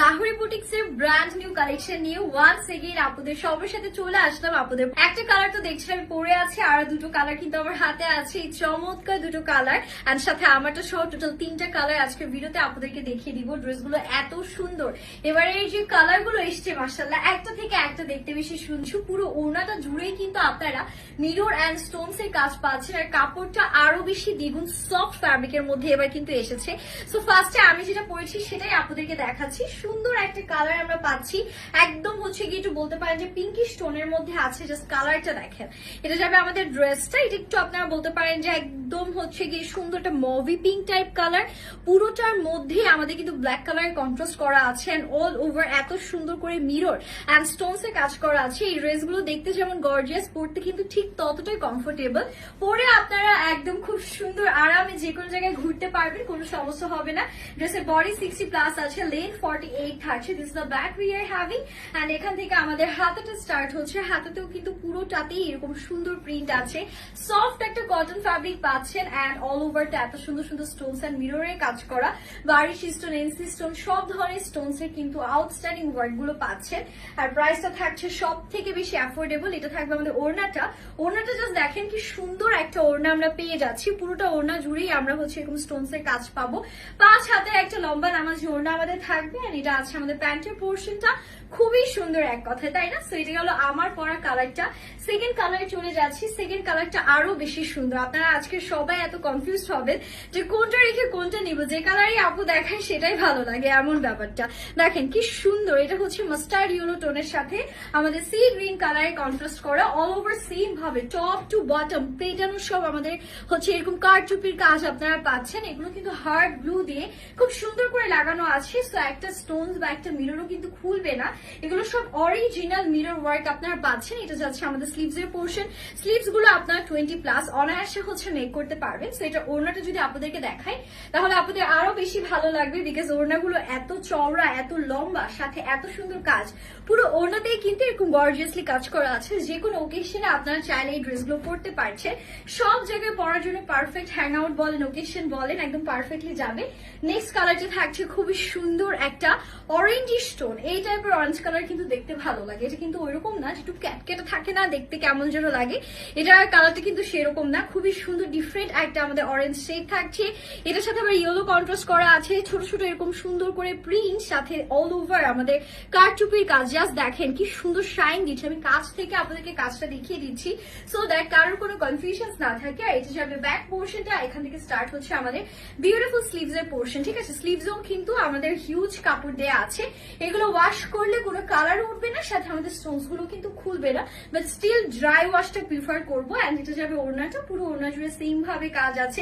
লাহোরি বুটিক্সের brand new collection নিয়ে once again আপনাদের সবার সাথে চলে আসলাম। আপনাদের একটা কালার তো দেখছি আমি পরে আছি, আর দুটো কালার কিন্তু আমার হাতে আছে, এই চমৎকার দুটো কালার আর সাথে আমারটা সহ টোটাল তিনটা কালার আজকের ভিডিওতে আপনাদেরকে দেখিয়ে দিব। ড্রেসগুলো এত সুন্দর, এবারে এই যে কালার গুলো এসছে মাশাআল্লাহ একটা থেকে একটা দেখতে বেশি সুন্দর। পুরো ওড়নাটা জুড়েই কিন্তু আপনারা মিরর অ্যান্ড স্টোনস এর কাজ পাচ্ছেন, আর কাপড়টা আরো বেশি দ্বিগুণ সফট ফ্যাব্রিকের মধ্যে এবার কিন্তু এসেছে। সো ফার্স্টে আমি যেটা পরেছি সেটাই আপনাদেরকে দেখাচ্ছি। সুন্দর একটা কালার আমরা পাচ্ছি, একদম হচ্ছে কি একটু বলতে পারেন যে পিঙ্কিশ টোনের মধ্যে আছে। জাস্ট কালারটা দেখেন, এটা যাবে আমাদের ড্রেসটা, এটা একটু আপনারা বলতে পারেন যে একদম হচ্ছে কি সুন্দর একটা মভি পিঙ্ক টাইপ কালার। পুরোটার মধ্যে আমাদের কিন্তু ব্ল্যাক কালারের কন্ট্রাস্ট করা আছে, এন্ড অল ওভার এত সুন্দর করে মিরর অ্যান্ড স্টোনস এর কাজ করা আছে। এই ড্রেসগুলো দেখতে যেমন গর্জিয়াস, পরতে কিন্তু ঠিক ততটাই কমফোর্টেবল। পরে আপনারা একদম খুব সুন্দর আরামে যে কোনো জায়গায় ঘুরতে পারবেন, কোনো সমস্যা হবে না। ড্রেসের বডি 60+ আছে, লেন্থ 48 থাকছে। This is the back we are having, and এখান থেকে আমাদের হাতাটা স্টার্ট হচ্ছে। হাতাতেও কিন্তু পুরোটাতেই এরকম সুন্দর প্রিন্ট আছে, সফট একটা কটন ফ্যাব্রিক পাচ্ছেন, এন্ড অল ওভারটা এত সুন্দর সুন্দর স্টোনস এন্ড মিররের কাজ করা। বারিশ স্টোন, এনসি স্টোন, সব ধরনের স্টোনস এর কিন্তু আউটস্ট্যান্ডিং ওয়ার্ক গুলো পাচ্ছেন। আর প্রাইসটা থাকছে সব থেকে বেশি অ্যাফোর্ডেবল। এটা থাকবে আমাদের ওড়নাটা। ওড়নাটা জাস্ট দেখেন কি সুন্দর একটা ওড়না আমরা পেয়ে যাচ্ছি। পুরোটা ওড়না জুড়েই আমরা হচ্ছে এরকম স্টোনস এর কাজ পাবো। 5 হাতের একটা লম্বা নামাজি ওড়না আমাদের থাকবে, আর এটা আছে আমাদের প্যান্টের পোর্শনটা। খুবই সুন্দর এক কথায়, তাই না? সো এটা গেল আমার পরা কালারটা। সেকেন্ড কালারে চলে যাচ্ছি। সেকেন্ড কালারটা আরো বেশি সুন্দর। আপনারা আজকে সবাই এত কনফিউজ হবেন যে কোনটা রেখে কোনটা নিব, যে কালারই আপু দেখায় সেটাই ভালো লাগে, এমন ব্যাপারটা। দেখেন কি সুন্দর, এটা হচ্ছে মাস্টার্ড ইয়েলো টোনের সাথে আমাদের সি গ্রিন কালারে কন্ট্রাস্ট করা। অল ওভার সেম ভাবে টপ টু বটম পেটানো সব আমাদের হচ্ছে এরকম কারচুপির কাজ আপনারা পাচ্ছেন। এগুলো কিন্তু হার্ড ব্লু দিয়ে খুব সুন্দর করে লাগানো আছে। সো একটা স্টোনস বা একটা মিররও কিন্তু খুলবে না। এগুলো সব অরিজিনাল মিরর ওয়ার্ক আপনারা পাচ্ছেন। এটা যাচ্ছে আমাদের স্লিভস এর পোর্শন। স্লিভস গুলো আপনারা 20+ অনায়াসে হচ্ছে মেক করতে পারবেন। সো এটা ওড়নাটা যদি আপনাদেরকে দেখাই তাহলে আপনাদের আরো বেশি ভালো লাগবে, বিকজ ওড়নাগুলো এত চওড়া, এত লম্বা, সাথে এত সুন্দর কাজ। পুরো ওড়নাতেই কিন্তু এরকম গর্জিয়াসলি কাজ করা আছে। যে কোনো ওকেশনে আপনারা চাইলে এই ড্রেসগুলো পরতে পারছেন। সব জায়গায় পরার জন্য পারফেক্ট, হ্যাং আউট বলেন, ওকেশন বলেন, একদম পারফেক্টলি যাবে। নেক্সট কালারটা থাকছে খুবই সুন্দর একটা অরেঞ্জ স্টোন। এই টাইপের অরেঞ্জ কালার কিন্তু দেখতে ভালো লাগে। এটা কিন্তু ওইরকম না যে একটু ক্যাটকেটে থাকে না, দেখতে কেমন যেন লাগে, এটার কালারটা কিন্তু সেরকম না। খুবই সুন্দর ডিফারেন্ট একটা আমাদের অরেঞ্জ শেড থাকছে। এটার সাথে আবার ইয়েলো কন্ট্রাস্ট করা আছে, ছোট ছোট এরকম সুন্দর করে প্রিন্ট, সাথে অল ওভার আমাদের কারচুপির কাজ। জাস্ট দেখেন কি সুন্দর শাইন দিচ্ছে। আমি কাছ থেকে আপনাদেরকে কাজটা দেখিয়ে দিচ্ছি সো দ্যাট কারোর কোনো কনফিউশন না থাকে। আর এটা যাবে ব্যাক পোর্শনটা, এখান থেকে স্টার্ট হচ্ছে আমাদের বিউটিফুল স্লিভস এর পোর্শন। ঠিক আছে, স্লিভসও কিন্তু আমাদের হিউজ কাপড় দেয়া আছে। এগুলো ওয়াশ করলে কোনো কালার উঠবে না, সাথে আমাদের স্টোনস গুলো কিন্তু খুলবে না, বাট স্টিল ড্রাই ওয়াশটা প্রিফার করবো। এন্ড এটা যাবে ওড়নাটা, পুরো ওড়না জুড়ে সেম ভাবে কাজ আছে।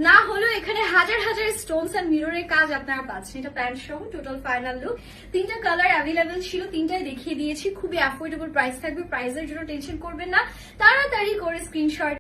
না হলেও এখানে হাজার হাজার স্টোনস এন্ড মিররের কাজ আপনারা পাচ্ছেন। এটা প্যান্ট সহ টোটাল ফাইনাল লুক। তিনটা কালার অ্যাভেলেবেল ছিল, তিনটাই দেখিয়ে দিয়েছি। খুবই অ্যাফোর্ডেবল প্রাইস থাকবে। প্রাইসের জন্য টেনশন করবেন না, তাড়াতাড়ি করে স্ক্রিনশট